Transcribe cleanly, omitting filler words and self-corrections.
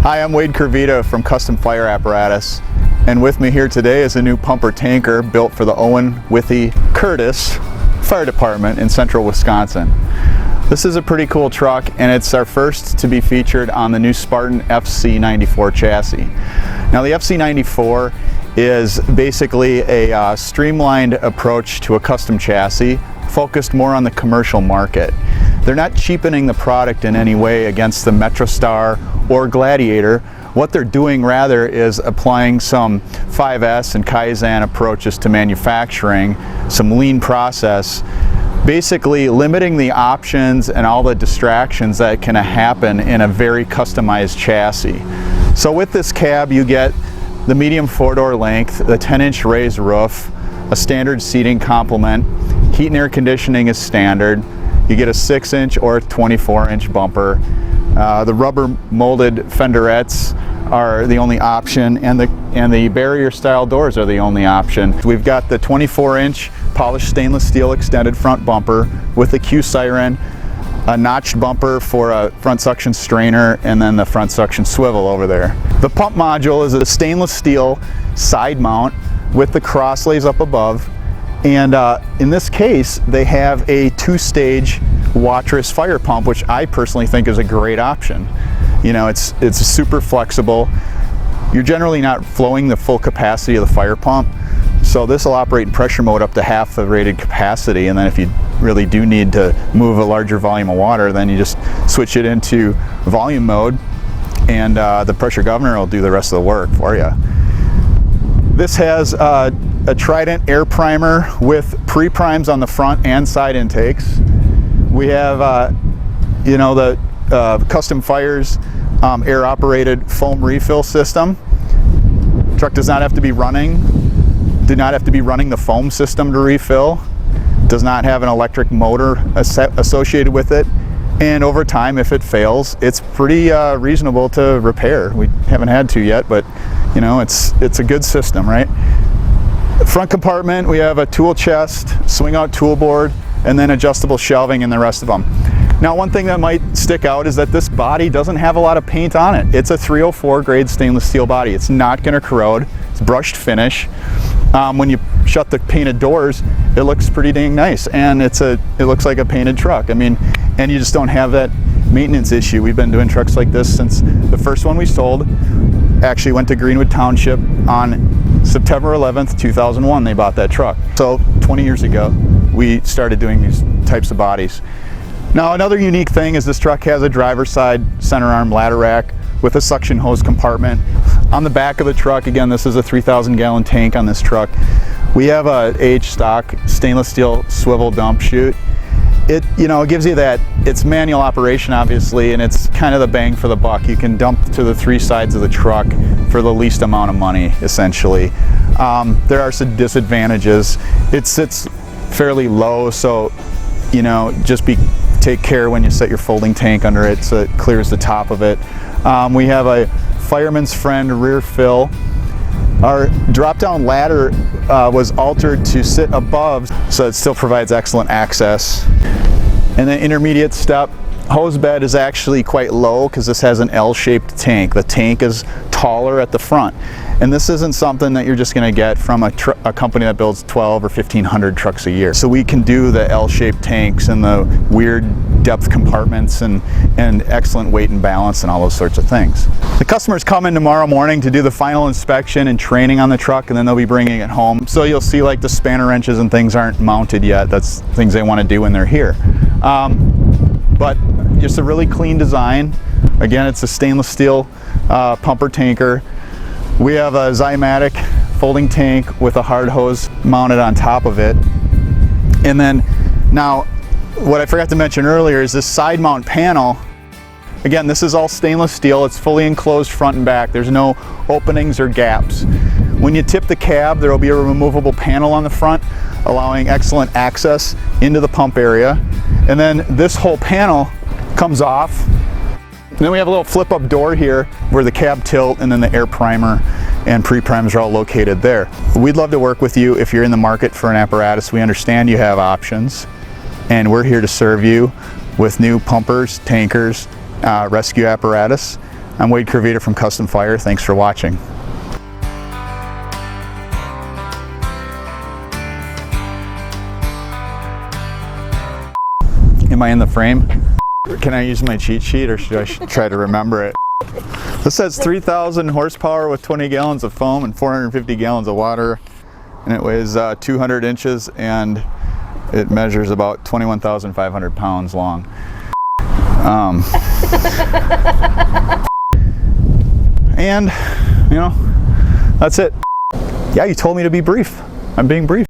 Hi, I'm Wayde Kirvida from CustomFIRE Apparatus, and with me here today is a new pumper tanker built for the Owen Withee Curtis Fire Department in central Wisconsin. This is a pretty cool truck, and it's our first to be featured on the new Spartan Fc 94 chassis. Now the FC 94 is basically a streamlined approach to a custom chassis focused more on the commercial market. They're not cheapening the product in any way against the MetroStar or Gladiator. What they're doing rather is applying some 5S and Kaizen approaches to manufacturing, some lean process, basically limiting the options and all the distractions that can happen in a very customized chassis. So with this cab you get the medium 4-door length, the 10-inch raised roof, a standard seating complement, heat and air conditioning is standard. You get a 6-inch or 24-inch bumper. The rubber molded fenderettes are the only option, and the barrier style doors are the only option. We've got the 24-inch polished stainless steel extended front bumper with the Q siren, a notched bumper for a front suction strainer, and then the front suction swivel over there. The pump module is a stainless steel side mount with the crosslays up above. And in this case, they have a 2-stage Waterous fire pump, which I personally think is a great option. You know, it's super flexible. You're generally not flowing the full capacity of the fire pump, so this will operate in pressure mode up to half the rated capacity, and then if you really do need to move a larger volume of water, then you just switch it into volume mode, and the pressure governor will do the rest of the work for you. This has a Trident air primer with pre-primes on the front and side intakes. We have, you know, the CustomFIRE's air-operated foam refill system. Truck does not have to be running. Do not have to be running the foam system to refill. Does not have an electric motor associated with it. And over time, if it fails, it's pretty reasonable to repair. We haven't had to yet, but you know, it's a good system, right? Front compartment, we have a tool chest, swing out tool board, and then adjustable shelving in the rest of them. Now, one thing that might stick out is that this body doesn't have a lot of paint on it. It's a 304 grade stainless steel body. It's not going to corrode. It's brushed finish. When you shut the painted doors, it looks pretty dang nice, and it looks like a painted truck. I mean, and you just don't have that maintenance issue. We've been doing trucks like this since the first one we sold. Actually went to Greenwood Township on September 11th, 2001. They bought that truck. So 20 years ago, we started doing these types of bodies. Now, another unique thing is this truck has a driver's side center arm ladder rack with a suction hose compartment. On the back of the truck, again, this is a 3,000 gallon tank on this truck. We have a H stock stainless steel swivel dump chute. It gives you that, it's manual operation obviously, and it's kind of the bang for the buck. You can dump to the 3 sides of the truck for the least amount of money, essentially. There are some disadvantages. It sits fairly low, so you know, take care when you set your folding tank under it so it clears the top of it. We have a fireman's friend rear fill. Our drop-down ladder was altered to sit above, so it still provides excellent access. And then intermediate step, hose bed is actually quite low because this has an L-shaped tank. The tank is taller at the front. And this isn't something that you're just going to get from a company that builds 12 or 1,500 trucks a year. So we can do the L-shaped tanks and the weird depth compartments and excellent weight and balance and all those sorts of things. The customers come in tomorrow morning to do the final inspection and training on the truck, and then they'll be bringing it home. So you'll see like the spanner wrenches and things aren't mounted yet. That's things they want to do when they're here. But just a really clean design. Again, it's a stainless steel pumper tanker. We have a Zymatic folding tank with a hard hose mounted on top of it. And then now, what I forgot to mention earlier is this side mount panel. Again, this is all stainless steel. It's fully enclosed front and back. There's no openings or gaps. When you tip the cab, there will be a removable panel on the front, allowing excellent access into the pump area. And then this whole panel comes off. And then we have a little flip-up door here where the cab tilt and then the air primer and pre-primes are all located there. We'd love to work with you if you're in the market for an apparatus. We understand you have options, and we're here to serve you with new pumpers, tankers, rescue apparatus. I'm Wayde Kirvida from CustomFIRE. Thanks for watching. Am I in the frame? Can I use my cheat sheet, or should I try to remember it? This says 3,000 horsepower with 20 gallons of foam and 450 gallons of water, and it weighs 200 inches and it measures about 21,500 pounds long. And, you know, that's it. Yeah, you told me to be brief. I'm being brief.